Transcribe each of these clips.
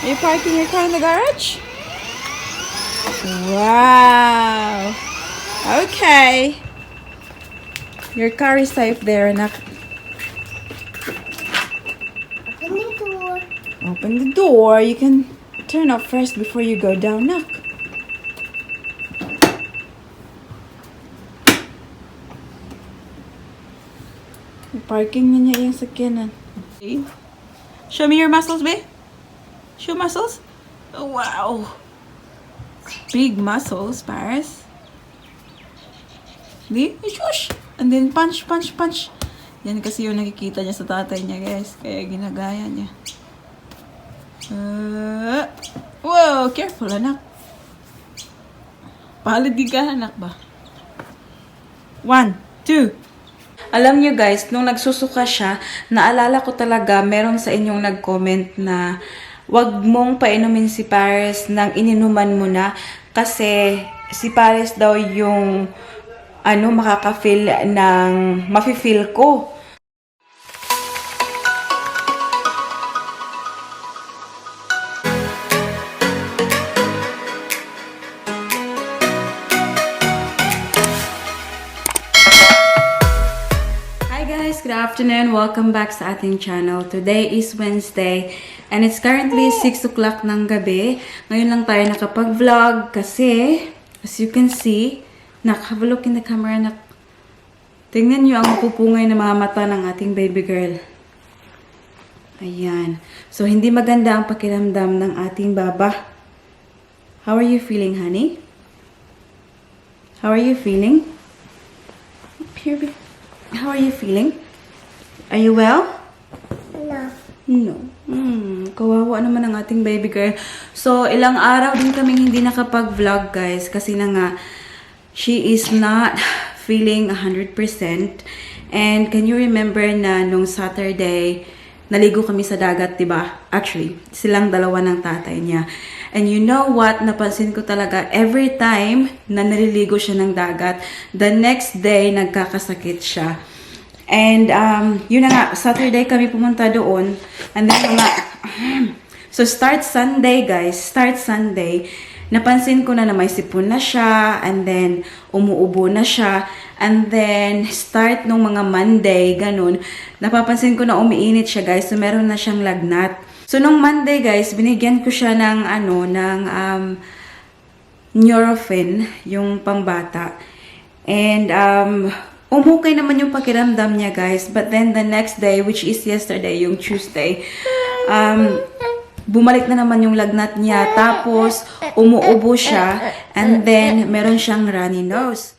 Are you parking your car in the garage? Wow. Okay. Your car is safe there, Anak. Open the door. Open the door. You can turn up first before you go down, Anak. Parking na niya yung sakyanan. Okay. Show me your muscles, babe. Show muscles. Oh, wow. Big muscles, Paris. Di? Shush! And then punch, punch, punch. Yan kasi yung nakikita niya sa tatay niya, guys. Kaya ginagaya niya. Whoa! Careful, Anak. Palad di ka, Anak ba? 1, 2. Alam niyo guys, nung nagsusuka siya, naalala ko talaga, meron sa inyong nag-comment na wag mong painumin si Paris nang ininuman mo na kasi si Paris daw yung makaka-feel ng mafe-feel ko. Good afternoon. Welcome back sa ating channel. Today is Wednesday and it's currently 6 o'clock ng gabi. Ngayon lang tayo nakapag-vlog kasi as you can see, have a look in the camera, Nak. Tingnan nyo ang pupungay na mga mata ng ating baby girl. Ayan. So, hindi maganda ang pakiramdam ng ating baba. How are you feeling, honey? How are you feeling? Here, baby. How are you feeling? Are you well? No. No. Kawawa naman ang ating baby girl. So, ilang araw din kaming hindi nakapag-vlog, guys. Kasi na nga, she is not feeling 100%. And can you remember na nung Saturday, naligo kami sa dagat, diba? Actually, silang dalawa ng tatay niya. And you know what? Napansin ko talaga, every time na naliligo siya ng dagat, the next day, nagkakasakit siya. And, yun na nga, Saturday kami pumunta doon. And then, so start Sunday, guys. Start Sunday. Napansin ko na may sipon na siya. And then, umuubo na siya. And then, start nung mga Monday, ganun. Napapansin ko na umiinit siya, guys. So, meron na siyang lagnat. So, nung Monday, guys, binigyan ko siya ng, Nurofen, yung pangbata. And, umukay naman yung pakiramdam niya, guys. But then, the next day, which is yesterday, yung Tuesday, bumalik na naman yung lagnat niya. Tapos, umuubo siya. And then, meron siyang runny nose.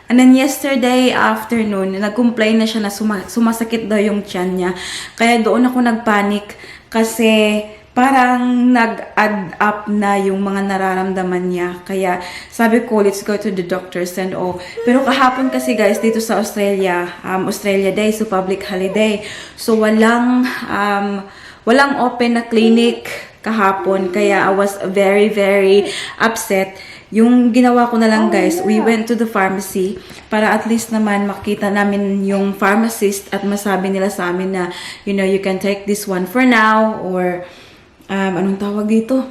And then yesterday afternoon, nag-complain na siya na sumasakit daw yung tiyan niya. Kaya doon ako nagpanic kasi parang nag-add up na yung mga nararamdaman niya. Kaya sabi ko, let's go to the doctors and all. Pero kahapon kasi guys, dito sa Australia, Australia Day, so public holiday. So walang open na clinic kahapon. Kaya I was very, very upset. Yung ginawa ko na lang guys, we went to the pharmacy para at least naman makita namin yung pharmacist at masabi nila sa amin na, you know, you can take this one for now or, anong tawag dito?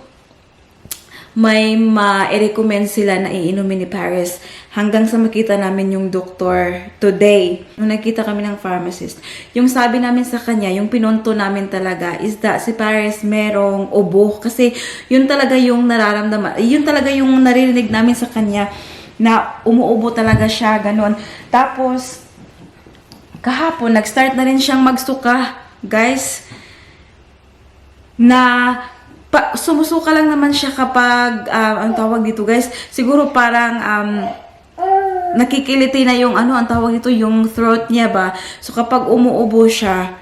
May ma-recommend sila na iinumin ni Paris hanggang sa makita namin yung doktor today. Nung nakita kami ng pharmacist, yung sabi namin sa kanya, yung pinunto namin talaga is that si Paris merong ubo. Kasi yun talaga yung nararamdaman, yun talaga yung naririnig namin sa kanya na umuubo talaga siya, ganun. Tapos, kahapon, nag-start na rin siyang magsuka, guys, na sumusuka lang naman siya kapag, ang tawag dito guys, siguro parang nakikiliti na yung ang tawag dito, yung throat niya ba. So kapag umuubo siya,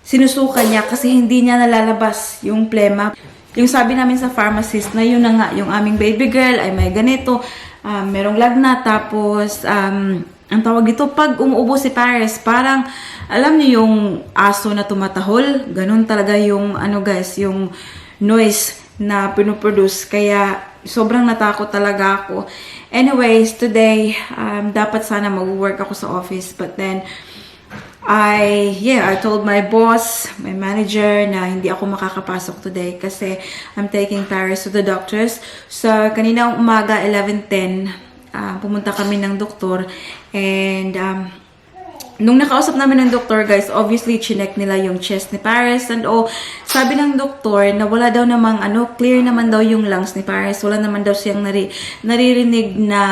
sinusuka niya kasi hindi niya nalalabas yung plema. Yung sabi namin sa pharmacist na yun na nga, yung aming baby girl ay may ganito, merong lagnat, tapos ang tawag dito, pag umuubo si Paris, parang, alam niyo yung aso na tumatahol, ganun talaga yung, guys, yung noise na pinuproduce. Kaya, sobrang natakot talaga ako. Anyways, today, dapat sana mag-work ako sa office. But then, I told my boss, my manager, na hindi ako makakapasok today kasi I'm taking Paris to the doctors. So, kaninang umaga, 11:10, pumunta kami ng doktor. And, nung nakausap namin ng doktor, guys, obviously, chinek nila yung chest ni Paris and sabi ng doktor na wala daw namang, clear naman daw yung lungs ni Paris. Wala naman daw siyang naririnig na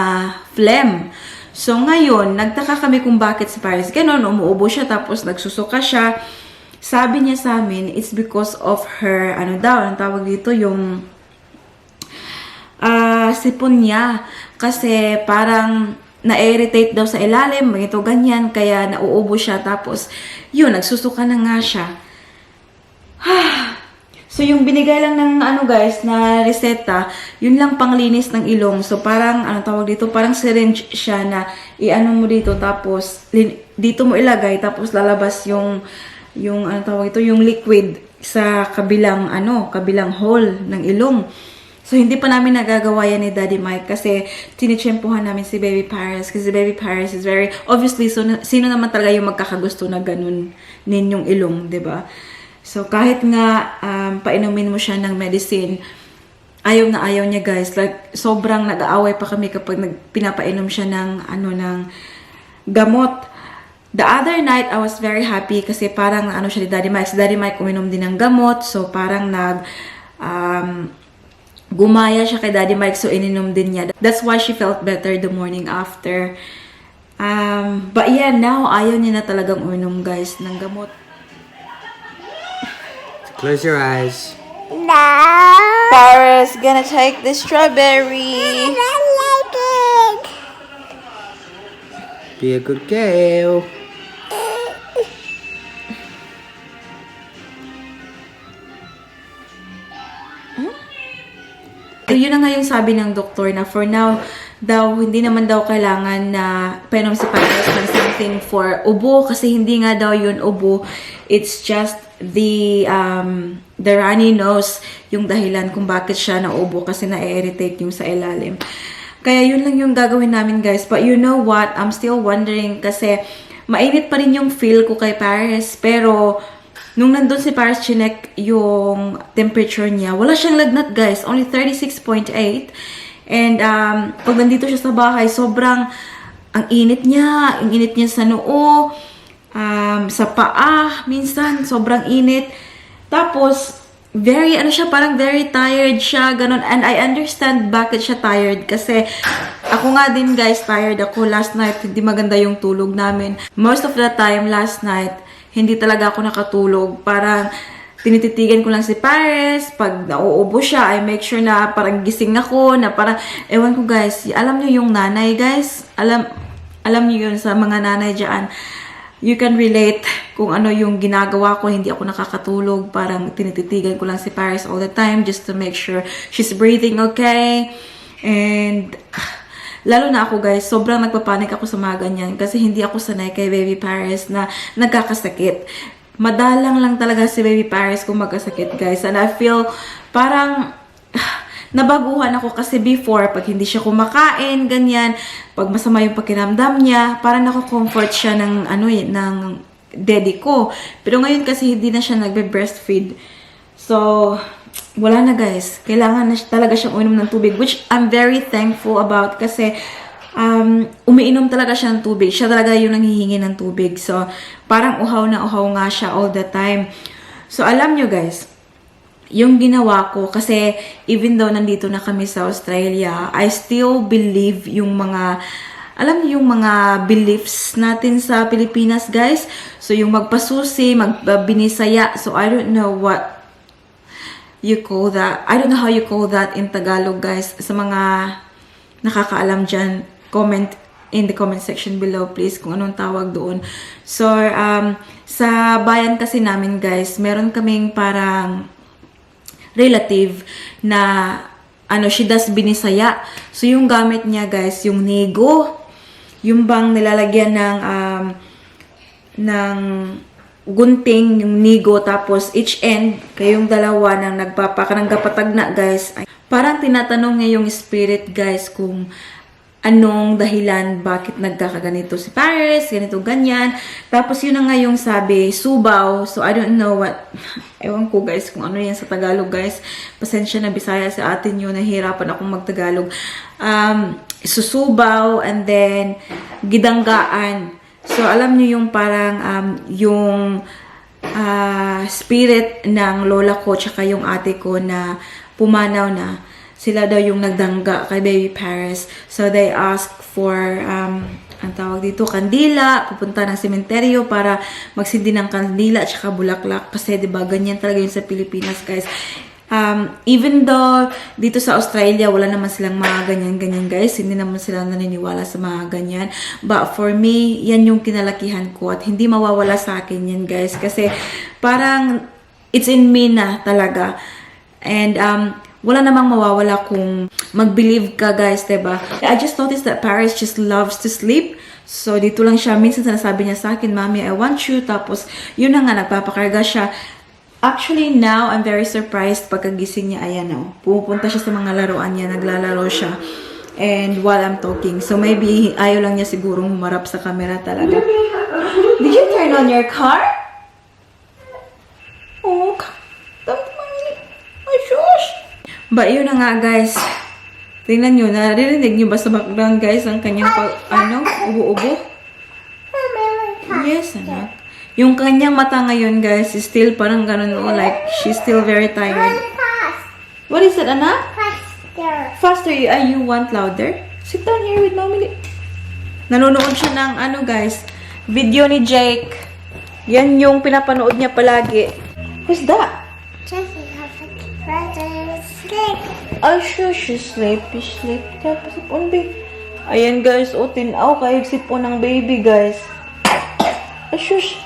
phlegm. So, ngayon, nagtaka kami kung bakit si Paris ganon, umuubo siya, tapos nagsusuka siya. Sabi niya sa amin, it's because of her, ang tawag dito, yung sipon niya. Kasi parang na-irritate daw sa ilalim, ganito, ganyan, kaya nauubo siya, tapos, yun, nagsusuka na nga siya. So, yung binigay lang ng, guys, na reseta, yun lang panglinis ng ilong. So, parang, tawag dito, parang syringe siya na, mo dito, tapos, dito mo ilagay, tapos lalabas yung tawag dito, yung liquid sa kabilang hole ng ilong. So, hindi pa namin nagagawa yan ni Daddy Mike kasi tinitsyempohan namin si Baby Paris kasi Baby Paris is very, obviously, so, sino naman talaga yung magkakagusto na ganun ninyong ilong, ba diba? So, kahit nga painumin mo siya ng medicine, ayaw na ayaw niya, guys. Like, sobrang nag-aaway pa kami kapag pinapainom siya ng, ng gamot. The other night, I was very happy kasi parang siya ni Daddy Mike. Si Daddy Mike uminom din ng gamot. So, parang gumaya siya kay Daddy Mike, so ininom din niya. That's why she felt better the morning after. But yeah, now, ayaw niya na talagang uminom, guys, ng gamot. Close your eyes. No. Paris gonna take the strawberry. I don't like it. Be a good girl. Yun na nga yung sabi ng doktor na for now daw, hindi naman daw kailangan na painom si Paris ng something for ubo kasi hindi nga daw yun ubo. It's just the runny nose yung dahilan kung bakit siya naubo kasi na-irritate yung sa ilalim. Kaya yun lang yung gagawin namin, guys. But you know what? I'm still wondering kasi mainit pa rin yung feel ko kay Paris. Pero nung nandun si Paris, chinek yung temperature niya. Wala siyang lagnat, guys. Only 36.8. And pag nandito siya sa bahay, sobrang ang init niya. Ang init niya sa noo. Sa paa. Minsan, sobrang init. Tapos, very, parang very tired siya. Ganon. And I understand bakit siya tired. Kasi, ako nga din, guys, tired ako. Last night, hindi maganda yung tulog namin. Most of the time, last night, hindi talaga ako nakatulog. Parang tinititigan ko lang si Paris. Pag nauubo siya, I make sure na parang gising ako. Na parang, ewan ko, guys. Alam niyo yung nanay, guys? Alam niyo yun sa mga nanay dyan. You can relate kung ano yung ginagawa ko. Hindi ako nakakatulog. Parang tinititigan ko lang si Paris all the time just to make sure she's breathing okay. And lalo na ako, guys, sobrang nagpapanik ako sa mga ganyan kasi hindi ako sanay kay Baby Paris na nagkakasakit. Madalang lang talaga si Baby Paris kung magkasakit, guys. And I feel parang nabaguhan ako kasi before, pag hindi siya kumakain, ganyan, pag masama yung pakiramdam niya, parang nako-comfort siya ng, ng daddy ko. Pero ngayon kasi hindi na siya nagbe-breastfeed. So, wala na, guys. Kailangan na talaga siyang uminom ng tubig, which I'm very thankful about kasi umiinom talaga siya ng tubig. Siya talaga yung nanghihingi ng tubig. So, parang uhaw na uhaw nga siya all the time. So, alam nyo, guys, yung ginawa ko, kasi even though nandito na kami sa Australia, I still believe yung mga, alam niyo yung mga beliefs natin sa Pilipinas, guys. So, yung magpasusi, magbinisaya. So, I don't know what you call that. I don't know how you call that in Tagalog, guys. Sa mga nakakaalam dyan, comment in the comment section below, please, kung anong tawag doon. So, sa bayan kasi namin, guys, meron kaming parang relative na, she does binisaya. So, yung gamit niya, guys, yung nigo, yung bang nilalagyan ng gunting, yung nigo, tapos each end, kayong dalawa nang nagpapaka ng kapatag na, guys, parang tinatanong niya yung spirit, guys, kung anong dahilan, bakit nagkakaganito si Paris, ganito, ganyan. Tapos yun na nga yung sabi, subaw. So, I don't know what, ewan ko guys, kung ano yan sa Tagalog, guys. Pasensya na, Bisaya sa atin yun, nahihirapan akong magtagalog. Susubaw, and then, gidanggaan. So, alam niyo yung parang, yung spirit ng lola ko, tsaka yung ate ko na pumanaw na. Sila daw yung nagdangga kay Baby Paris. So, they asked for, ang tawag dito, kandila. Pupunta ng sementeryo para magsindi ng kandila at saka bulaklak. Kasi, diba, ganyan talaga yun sa Pilipinas, guys. Even though, dito sa Australia, wala naman silang mga ganyan-ganyan, guys. Hindi naman sila naniniwala sa mga ganyan. But for me, yan yung kinalakihan ko. At hindi mawawala sa akin yan, guys. Kasi, parang, it's in me na talaga. And, wala namang mawawala kung mag-believe ka, guys, diba? I just noticed that Paris just loves to sleep. So, dito lang siya. Minsan sinasabi niya sa akin, Mommy, I want you. Tapos, yun na nga, nagpapakarga siya. Actually, now, I'm very surprised pagkagising niya. Ayan, oh. Pupunta siya sa mga laruan niya. Naglalaro siya. And while I'm talking. So, maybe, ayaw lang niya siguro humarap sa camera talaga. Did you turn on your car? Oh, my gosh. But yun na nga, guys. Tingnan nyo, naririnig nyo ba sa background, guys, ang kanyang ubo-ubo? Yes, anak. Yung kanyang mata ngayon, guys, is still parang ganun, like, she's still very tired. What is it, anak? Faster. Faster, you want louder? Sit down here with Mommy. Nanonood siya ng, guys, video ni Jake. Yan yung pinapanood niya palagi. Who's that? Jessie has a present stick. Ay, she's sleepy. Tapos sipon, babe. Ayan, guys. O, tinaw kayo sipon ng baby, guys. Ay, shush.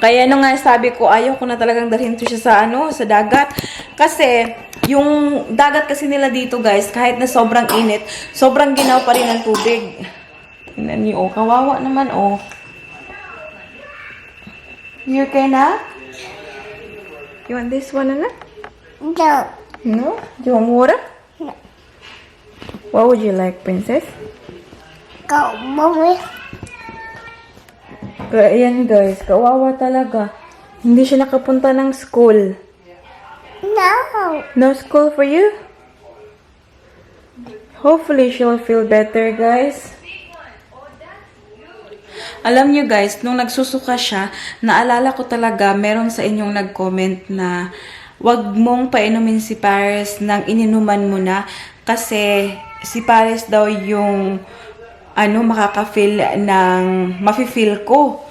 Kaya nung nga sabi ko, ayaw ko na talagang dalhin to siya sa, sa dagat. Kasi, yung dagat kasi nila dito, guys, kahit na sobrang init, sobrang ginaw pa rin ang tubig. Tingnan niyo, kawawa naman, You okay na? You want this one, Anak? No. No? Do you want water? No. What would you like, princess? Go, Mommy. Kaya yan, guys. Kawawa talaga. Hindi siya nakapunta ng school. No. No school for you? Hopefully, she'll feel better, guys. Alam nyo, guys, nung nagsusuka siya, naalala ko talaga, meron sa inyong nag-comment na wag mong painumin si Paris nang ininuman mo na kasi si Paris daw yung makaka-feel ng mafe-feel ko.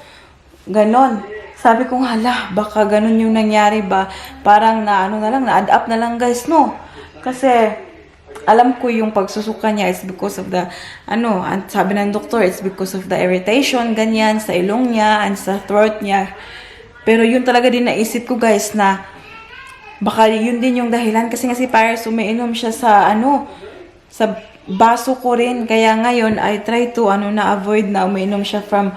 Ganon. Sabi ko, hala, baka ganon yung nangyari ba? Parang na-add up na lang, guys, no? Kasi alam ko yung pagsusuka niya is because of the, sabi ng doktor, it's because of the irritation, ganyan, sa ilong niya, and sa throat niya. Pero yun talaga din naisip ko, guys, na baka yun din yung dahilan. Kasi nga si Paris, umiinom siya sa, sa baso ko rin. Kaya ngayon, I try to, na-avoid na umiinom siya from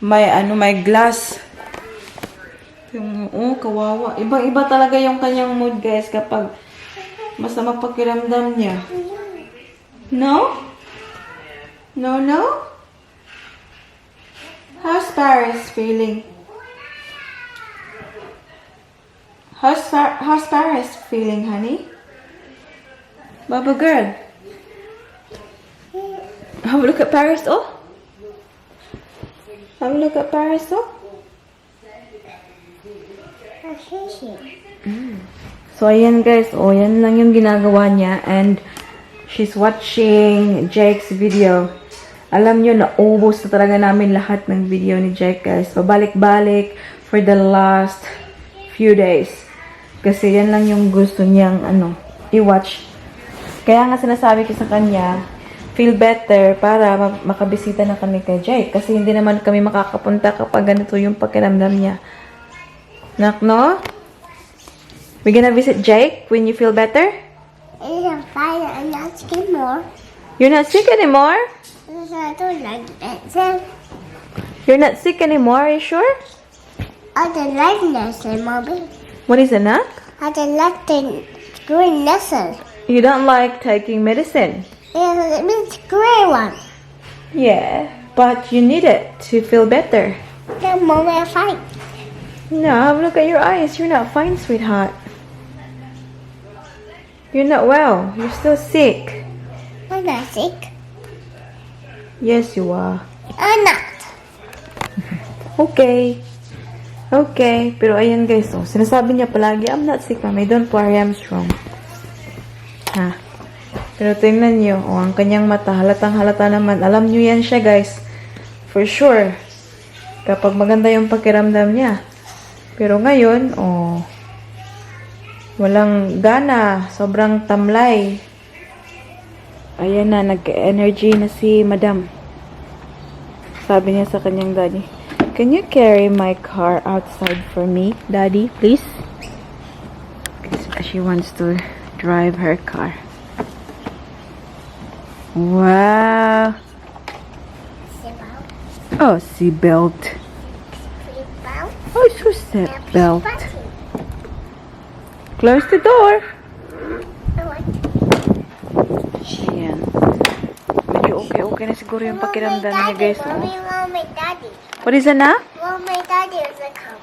my glass. Yung, kawawa. Ibang-iba talaga yung kanyang mood, guys, kapag masama pakiramdam niya. No? No? How's Paris feeling? How's Paris feeling, honey? Baba girl. Have a look at Paris, Have a look at Paris, So, ayan guys. Yan lang yung ginagawa niya. And, she's watching Jake's video. Alam nyo, naubos na talaga namin lahat ng video ni Jake, guys. Pabalik-balik for the last few days. Kasi yan lang yung gusto niyang, i-watch. Kaya nga sinasabi ko sa kanya, feel better para makabisita na kami kay Jake. Kasi hindi naman kami makakapunta kapag ganito yung pakiramdam niya. Nak, no? We're gonna visit Jake when you feel better? I'm fine. I'm not sick anymore. You're not sick anymore? I don't like medicine. You're not sick anymore, are you sure? I don't like medicine, Mommy. What is it, Nak? I don't like the green lesson. You don't like taking medicine? Yeah, it's green one. Yeah, but you need it to feel better. The moment I fight. No, look at your eyes. You're not fine, sweetheart. You're not well. You're still sick. I'm not sick. Yes, you are. I'm not. Okay. Okay. Pero ayan guys, oh, sinasabi niya palagi, I'm not sick, mami. Don't worry, I'm strong. Ha? Pero tingnan niyo, oh, ang kanyang mata, halatang halata naman. Alam niyo yan siya, guys. For sure. Kapag maganda yung pakiramdam niya. Pero ngayon, oh, walang gana. Sobrang tamlay. Ayan na, nag-energy na si madam. Sabi niya sa kanyang daddy, can you carry my car outside for me, daddy, please? She wants to drive her car. Wow. Oh, seatbelt. Oh, it's your seatbelt. Close the door. Ayan. Medyo okay na siguro yung pakiramdam niya, guys. Mommy, my daddy. What is that now? Well, my daddy is a come.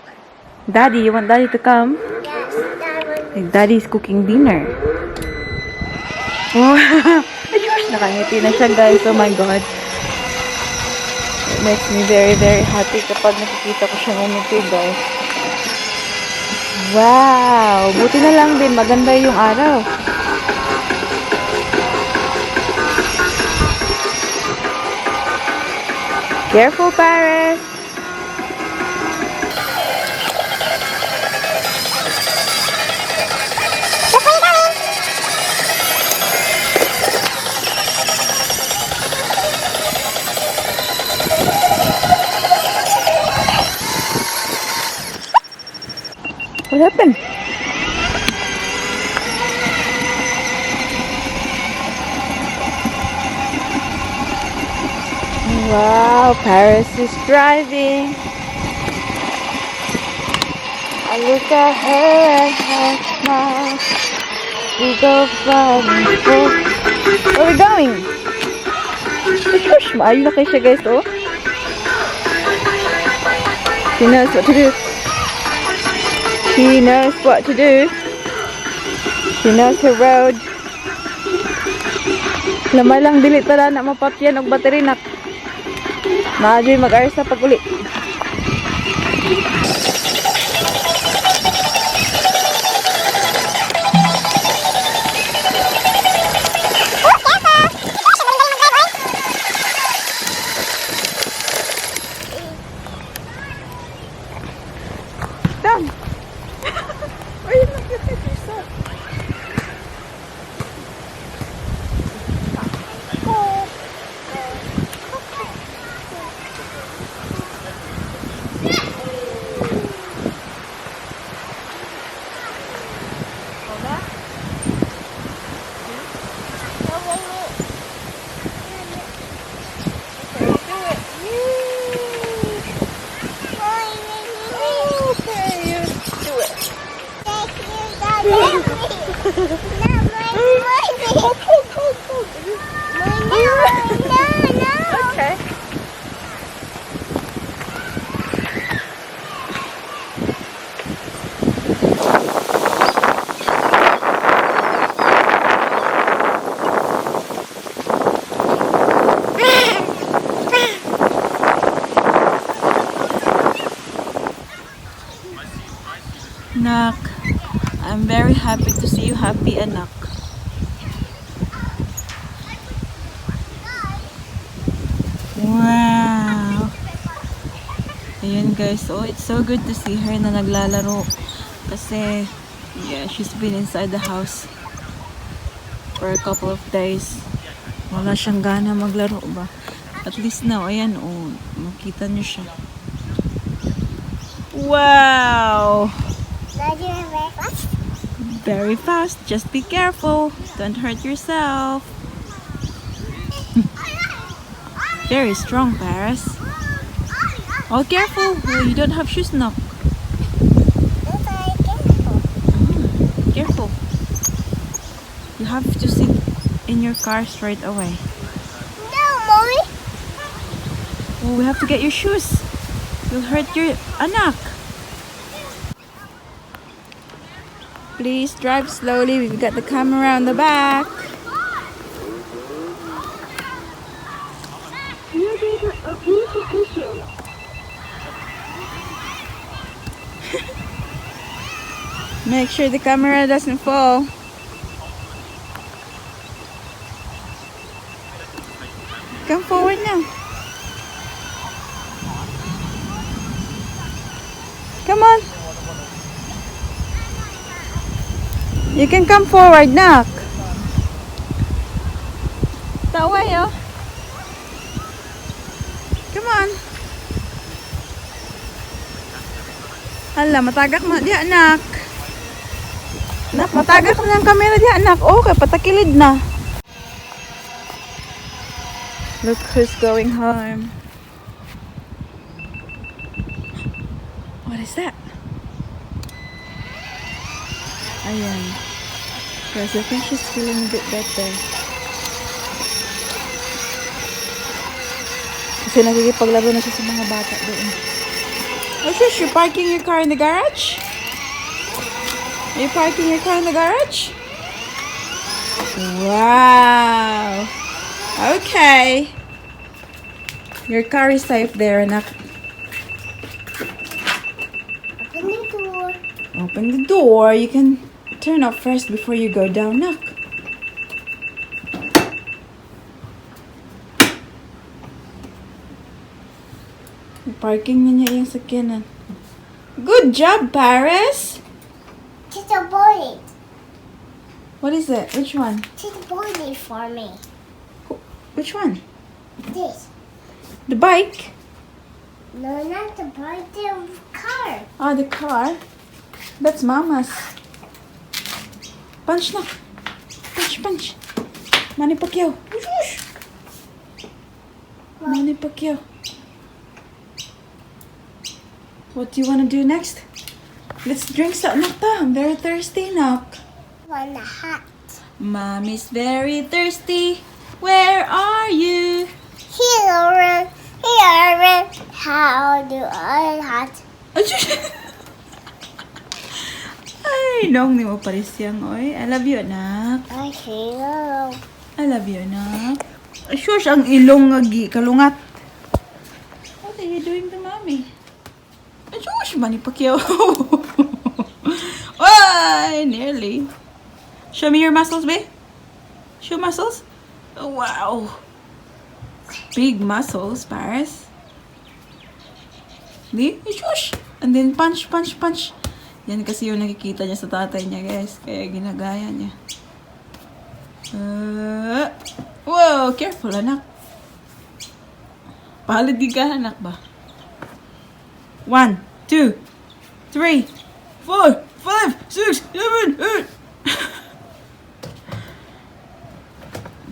Daddy, you want daddy to come? Yes, that one. Like, daddy is cooking dinner. Wow. Ayos, nakangiti na siya, guys. Oh my God. It makes me very, very happy kapag nakikita ko siya ngumiti, guys. Wow. Buti na lang din. Maganda yung araw. Careful, Paris. What happened? Wow, Paris is driving. I look at her and her smile. We go far and forth. Where are we going? Shush, maayon na kayo siya, guys, oh. She knows what to do. She knows what to do. She knows her road. Lamay lang dili tala na mapatyan og battery nak. Maajoy mag-ayos sa pag-uli. Done. Why you not getting yourself? Okay. Anak, I'm very happy to see you happy, Anak. Wow! Ayun guys, oh, it's so good to see her na naglalaro. Kasi, yeah, she's been inside the house for a couple of days. Wala siyang gana maglaro ba? At least now, ayan, oh, makita niyo siya. Wow! Daddy, you're very fast. Very fast. Just be careful. Don't hurt yourself. Very strong, Paris. Oh, careful. You don't have shoes now. That's very careful. have to sit in your car straight away. No, Mommy. Oh, we have to get your shoes. You'll hurt your anak. Please drive slowly. We've got the camera on the back. Make sure the camera doesn't fall. Come forward now. Come on. You can come forward, Nak. That way, oh. Come on. Hala, matagak mo di, anak. Nak, matagak mo ng camera di, anak. Okay, patakilid na. Look who's going home. What is that? Ayan. Guys, I think she's feeling a bit better. Kasi nagigipaglaro na siya sa mga bata doon. Oh, shush, you're parking your car in the garage? Are you parking your car in the garage? Wow. Okay. Your car is safe there, Anak. Open the door. Open the door. You can turn off first before you go down, Nak. Parking na niya yung sakyanan. Good job, Paris! Tita bought it. What is it? Which one? Tita bought it for me. Which one? This. The bike? No, not the bike. The car. Oh, the car? That's Mama's. Punch na. Punch, punch. Manny Pacquiao. Whoosh. Manny Pacquiao. What do you want to do next? Let's drink something, Nak. I'm very thirsty, Nak. On the hat. Mommy's very thirsty. Where are you? Here, here. How do I hat? Ay, nong ni mo paris yang, oy. I love you, Anak. I hello. I love you, Anak. Shush, ang ilong nga kalungat. What are you doing to Mommy? Shush, Manny Pacquiao. Ay, nearly. Show me your muscles, babe. Show muscles. Oh, wow. Big muscles, Paris. Di? Shush. And then punch, punch, punch. Yan kasi yung nakikita niya sa tatay niya, guys. Kaya ginagaya niya. Whoa, careful, Anak. Palad di ka, Anak ba? 1, 2, 3, 4, 5, 6, 7, 8.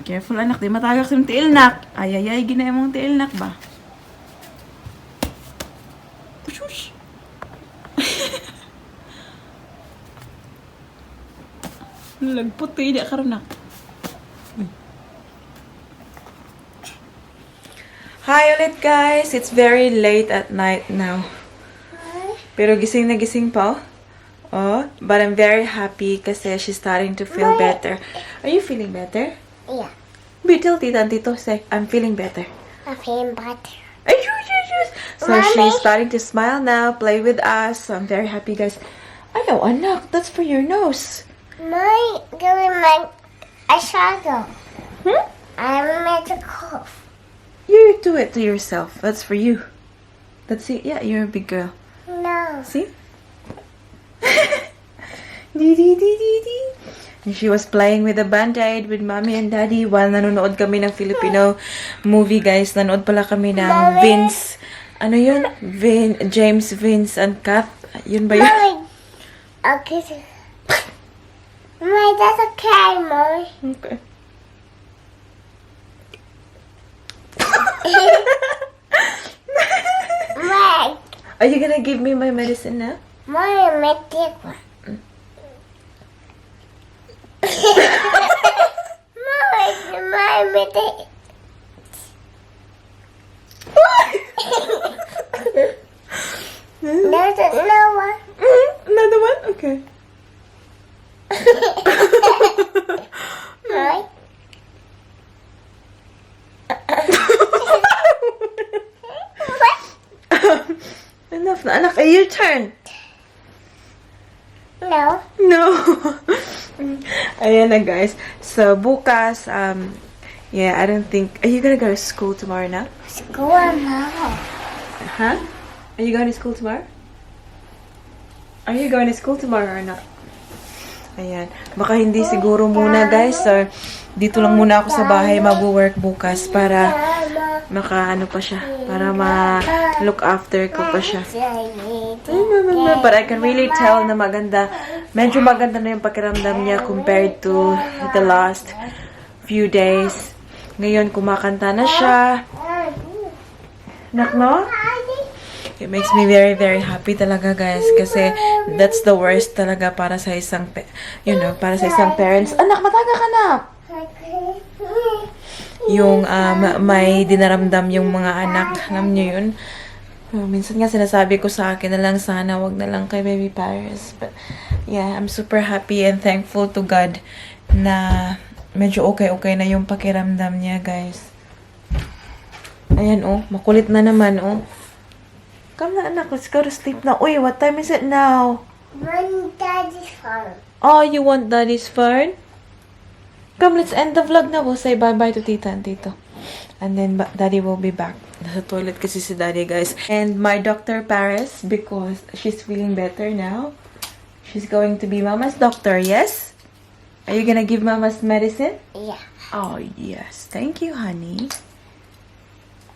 Careful, Anak. Di matagak sa tiil, Nak. Ay, ginaya mong tiil, Nak ba? Shush. Lagpot kayo, di karon, Nak. Hi ulit, guys. It's very late at night now. Pero gising na gising pa. Oh, but I'm very happy kasi she's starting to feel better. Are you feeling better? Yeah. Tell tita and tito, say, I'm feeling better. I'm feeling better. So she's starting to smile now, play with us. So I'm very happy, guys. Ayaw, Anak, that's for your nose. My doing my eyeshadow. Hmm? I made a cough. You do it to yourself. That's for you. That's it. Yeah, you're a big girl. No. See? Di. And she was playing with a band-aid with mommy and daddy while nanonood kami ng Filipino movie, guys. Nanood pala kami ng Mommy. Vince. Ano yun? James, Vince, and Kath. Yun ba yun? Mommy. Okay. Mommy, that's okay, Mommy. Okay. Mommy. Are you gonna give me my medicine now? Mommy, make it one. with it. There's another one. Another one? Okay. Right? Enough na. Anak, your turn. No. No. Ayan na, guys. So, bukas, yeah, I don't think... Are you gonna go to school tomorrow na? School now. Huh? Are you going to school tomorrow? Are you going to school tomorrow or not? Ayan. Baka hindi siguro muna, guys. So, dito lang muna ako sa bahay mag-work bukas para maka-ano pa siya. Para ma-look after ko pa siya. But I can really tell na maganda. Medyo maganda na yung pakiramdam niya compared to the last few days. Ngayon, kumakanta na siya. Nak, no? It makes me very, very happy talaga, guys. Kasi that's the worst talaga para sa isang, para sa isang parents. Anak, mataga ka na! Yung may dinaramdam yung mga anak. Alam niyo yun? Minsan nga sinasabi ko sa akin na lang, sana wag na lang kay baby Paris. But yeah, I'm super happy and thankful to God na medyo okay na yung pakiramdam niya, guys. Ayan, oh. Makulit na naman, oh. Come na, anak. Let's go to sleep now. Uy, what time is it now? When Daddy's home. Oh, you want Daddy's phone? Come, let's end the vlog now. We'll say bye-bye to Tita and Tito. And then Daddy will be back. Nasa toilet kasi si Daddy, guys. And my Dr. Paris, because she's feeling better now, she's going to be Mama's doctor, yes? Are you gonna give Mama's medicine? Yeah. Oh, yes. Thank you, honey.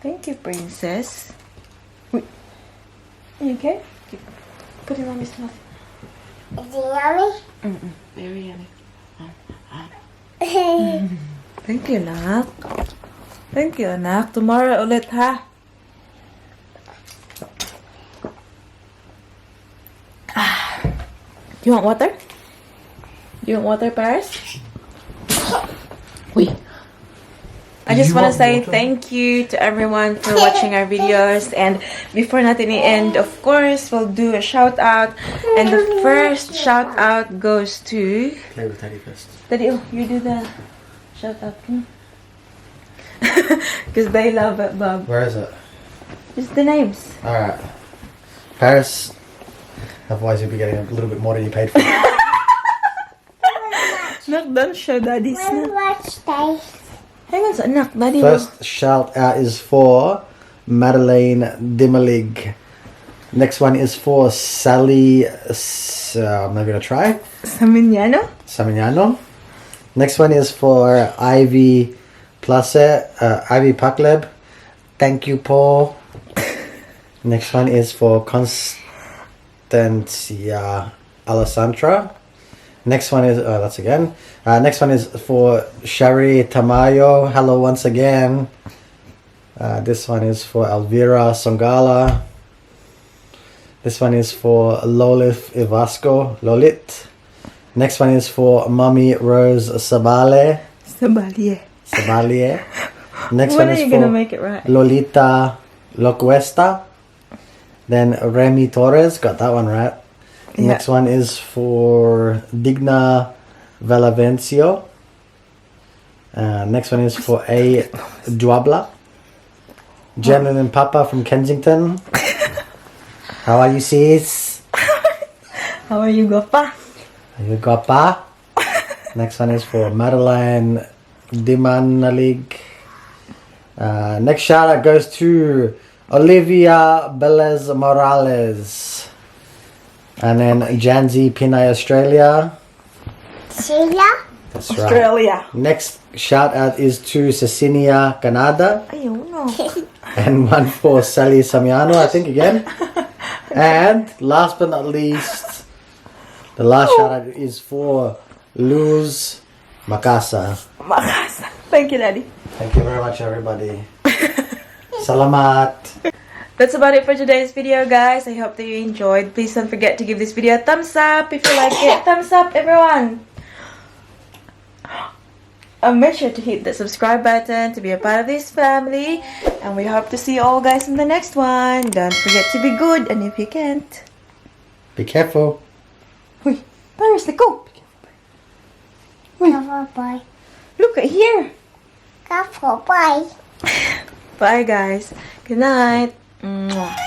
Thank you, princess. Wait. Are you okay? Put it on Mommy's mouth. Is it yummy? Very yummy. Thank you, Anak. Thank you, Anak. Tomorrow ulit, ha? You want water? You want water, Paris? Wait. I just want to say thank you to everyone for watching our videos. And before natin i-end, of course, we'll do a shout out. And the first shout out goes to... Play with Daddy first. Daddy, oh, you do the shout out. Because they love it, Bob. Where is it? Just the names. Alright. Paris. Otherwise you'll be getting a little bit more than you paid for. Not done show Daddy's When na. watch day. Hang on, Anak. Daddy First shout out is for Madeleine Dimmalig. Next one is for Sally. I'm not gonna try. Samignano? Samignano. Next one is for Ivy Ivy Pakleb. Thank you, Paul. Next one is for Constancia Alessandra. Next one is that's again. Next one is for Shari Tamayo. Hello once again. This one is for Elvira Songala. This one is for Lolith Ivasco. Lolit. Next one is for Mommy Rose Sabale. Sabalie. Sabalie. Next When one are is you for gonna make it right? Lolita Locuesta. Then Remy Torres. Got that one right. Yeah. Next one is for Digna Valavencio. Next one is for A. Duabla. Jen and Papa from Kensington. How are you, sis? How are you, Gopa? You got pa? Next one is for Madeline Dimanalig. Next shout out goes to Olivia Belez Morales. And then Janzi Pinay Australia. Sheila? That's right. Australia. Next shout out is to Cecilia Canada. Ayun, no. And one for Sally Samiano, I think again. And last but not least, the last shout out is for Luz Makasa. Makasa. Thank you, Daddy. Thank you very much, everybody. Salamat. That's about it for today's video, guys. I hope that you enjoyed. Please don't forget to give this video a thumbs up if you like it. Thumbs up, everyone. Make sure to hit the subscribe button to be a part of this family. And we hope to see you all guys in the next one. Don't forget to be good. And if you can't... Be careful. Uy, Paris, let go. Bye. Look at here. Careful, bye. Bye guys. Good night. Mwah.